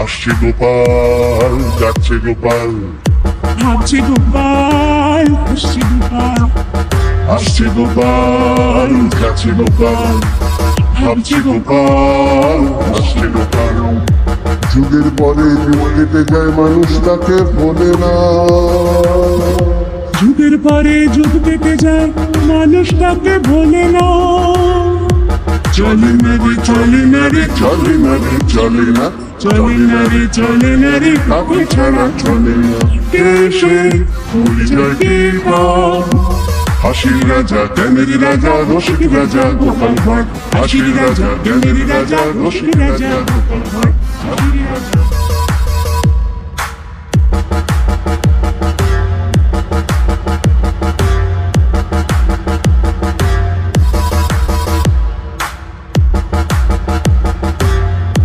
আসছে গোপাল, যাচ্ছে গোপাল, ভাবছে গোপাল, আসছে গোপাল, আসছে গোপাল, যাচ্ছে গোপাল, ভাবছে গোপাল, আসছে গোপাল। যুগের পরে যুগ কেটে যায়, মানুষ তাকে ভোলে না। যুগের পরে যুগ কেটে যায়, মানুষ তাকে ভোলে না। চলে না রে, চলে না রে, চলে না রে, চলে না, চলে না রে, চলে না রে, কাকে ছাড়া চলে না। কে সে পরিচয় কে পায়? হাসির রাজা, জ্ঞানের রাজা, রসিক রাজা গোপাল ভাঁড়। হাসির রাজা, জ্ঞানের রাজা, রসিক রাজা গোপাল ভাঁড়। হাসির রাজা।